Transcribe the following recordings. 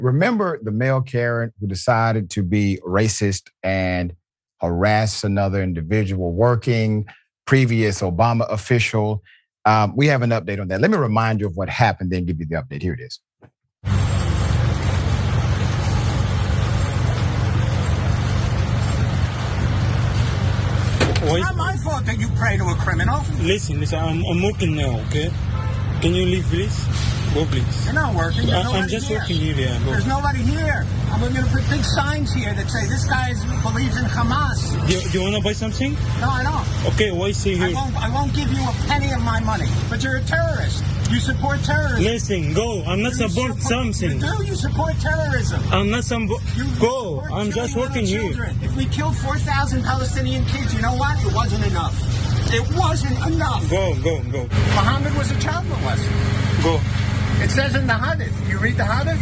Remember the male Karen who decided to be racist and harass another individual working, previous Obama official? We have an update on that. Let me remind you of what happened, then give you the update. Here it is. It's not my fault that you pray to a criminal. Listen, I'm working now, okay? Can you leave, please? Go, please. You're not working. I'm just working here. Yeah, there's nobody here. I'm going to put big signs here that say this guy believes in Hamas. Do you want to buy something? No, I don't. Okay, why say here? I won't give you a penny of my money. But you're a terrorist. You support terrorism. Listen, go. I'm not support something. You support terrorism. I'm not some. Go. I'm just working here. If we killed 4,000 Palestinian kids, you know what? It wasn't enough. It wasn't enough. Go. Muhammad was a child molester. Go. It says in the Hadith. You read the Hadith?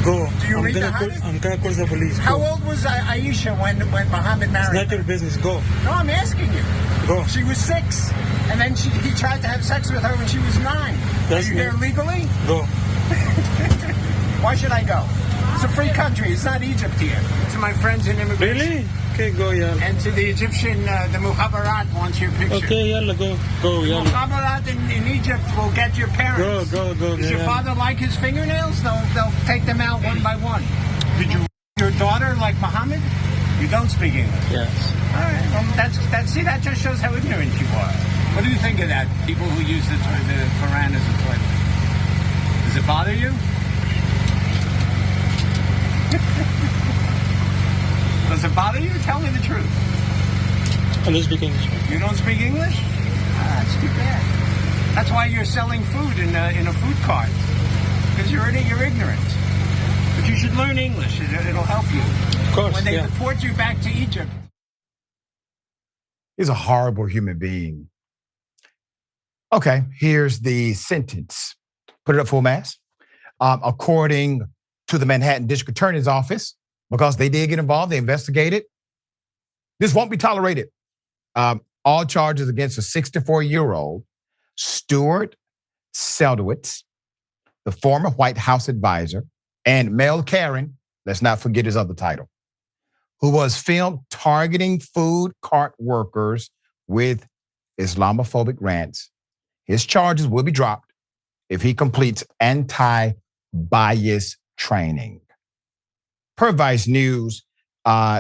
Go. Do you read the Hadith? I'm gonna call the police. How old was Aisha when Muhammad married her? It's not your business. Go. No, I'm asking you. Go. She was 6, and then he tried to have sex with her when she was 9. Are you here legally? Go. Why should I go? It's a free country. It's not Egypt here. To my friends in immigration. Really? Okay, go, yeah. And to the Egyptian, the Mukhabarat wants your picture. Okay, yalla, go, yalla. Mukhabarat in Egypt will get your parents. Go. Does your father like his fingernails? They'll take them out one by one. Did your daughter like Muhammad? You don't speak English? Yes. All right. Well, that just shows how ignorant you are. What do you think of that? People who use the Quran as a toilet. Does it bother you? Does it bother you? Tell me the truth. I don't speak English. You don't speak English? That's too bad. That's why you're selling food in a food cart. Because you're ignorant. But you should learn English. It'll help you. Of course, when they deport you back to Egypt. He's a horrible human being. Okay, here's the sentence. Put it up full mass. According to the Manhattan District Attorney's Office, because they did get involved, they investigated. This won't be tolerated. All charges against a 64-year-old Stuart Seldowitz, the former White House advisor, and Mel Karen, let's not forget his other title, who was filmed targeting food cart workers with Islamophobic rants. His charges will be dropped if he completes anti-bias training. Per Vice News,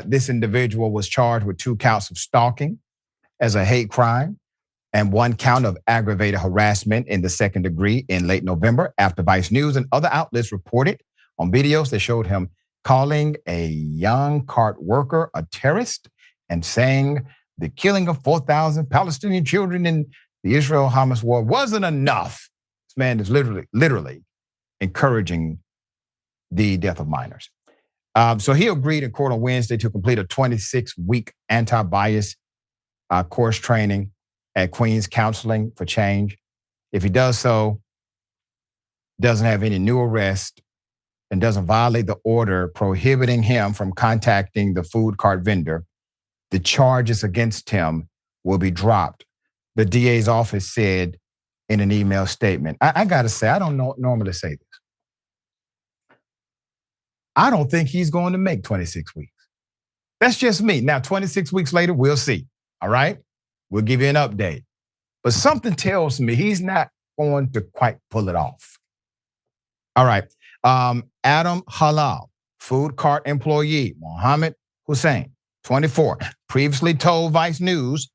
this individual was charged with 2 counts of stalking as a hate crime and 1 count of aggravated harassment in the 2nd degree in late November after Vice News and other outlets reported on videos that showed him calling a young cart worker a terrorist and saying the killing of 4,000 Palestinian children in the Israel-Hamas war wasn't enough. This man is literally encouraging the death of minors. So he agreed in court on Wednesday to complete a 26-week anti-bias course training at Queens Counseling for Change. If he does so, doesn't have any new arrest, and doesn't violate the order prohibiting him from contacting the food cart vendor, the charges against him will be dropped. The DA's office said in an email statement. I gotta say, I don't normally say this. I don't think he's going to make 26 weeks. That's just me. Now, 26 weeks later, we'll see, all right? We'll give you an update. But something tells me he's not going to quite pull it off. All right, Adam Halal, food cart employee, Mohammed Hussein, 24, previously told Vice News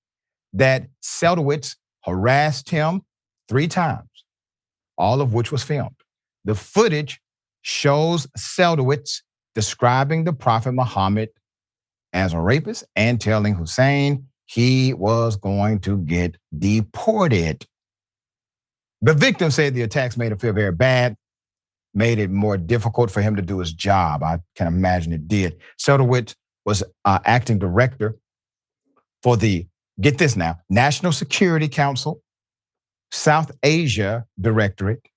that Seldowitz harassed him 3 times, all of which was filmed. The footage shows Seldowitz describing the Prophet Muhammad as a rapist and telling Hussein he was going to get deported. The victim said the attacks made him feel very bad, made it more difficult for him to do his job. I can imagine it did. Seldowitz was acting director for the, get this now, National Security Council, South Asia Directorate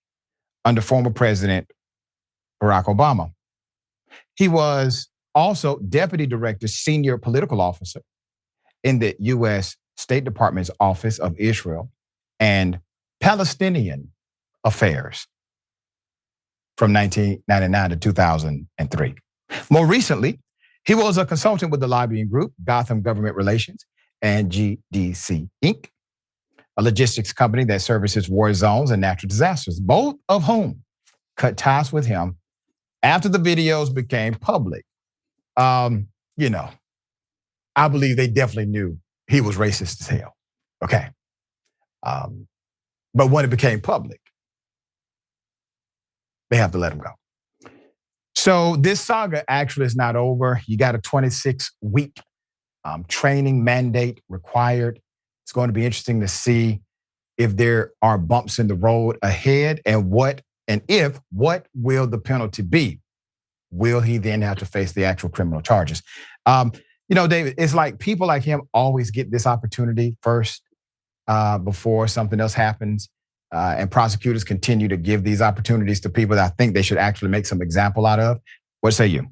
under former President Barack Obama. He was also deputy director, senior political officer in the U.S. State Department's Office of Israel and Palestinian Affairs. from 1999 to 2003. More recently, he was a consultant with the lobbying group, Gotham Government Relations and GDC Inc., a logistics company that services war zones and natural disasters, both of whom cut ties with him after the videos became public. I believe they definitely knew he was racist as hell, okay? But when it became public, they have to let him go. So this saga actually is not over. You got a 26-week training mandate required. It's going to be interesting to see if there are bumps in the road ahead and what will the penalty be? Will he then have to face the actual criminal charges? David, it's like people like him always get this opportunity first before something else happens. And prosecutors continue to give these opportunities to people that I think they should actually make some example out of. What say you?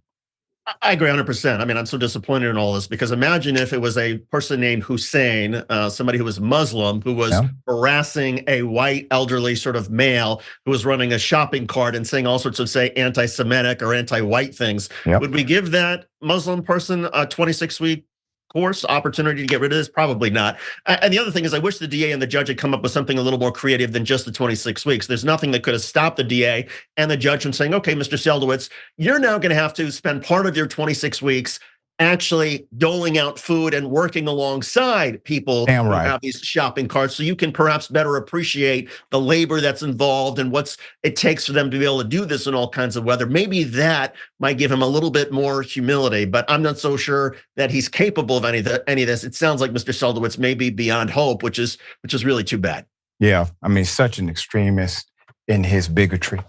I agree 100%. I mean, I'm so disappointed in all this because imagine if it was a person named Hussein, somebody who was Muslim, who was harassing a white elderly sort of male who was running a shopping cart and saying all sorts of, say, anti-Semitic or anti-white things. Yep. Would we give that Muslim person a 26-week course opportunity to get rid of this? Probably not. And the other thing is I wish the DA and the judge had come up with something a little more creative than just the 26 weeks. There's nothing that could have stopped the DA and the judge from saying, okay, Mr. Seldowitz, you're now going to have to spend part of your 26 weeks actually doling out food and working alongside people who have these shopping carts so you can perhaps better appreciate the labor that's involved and what it takes for them to be able to do this in all kinds of weather. Maybe that might give him a little bit more humility, but I'm not so sure that he's capable of any of this. It sounds like Mr. Seldowitz may be beyond hope, which is really too bad. Yeah, I mean, such an extremist in his bigotry.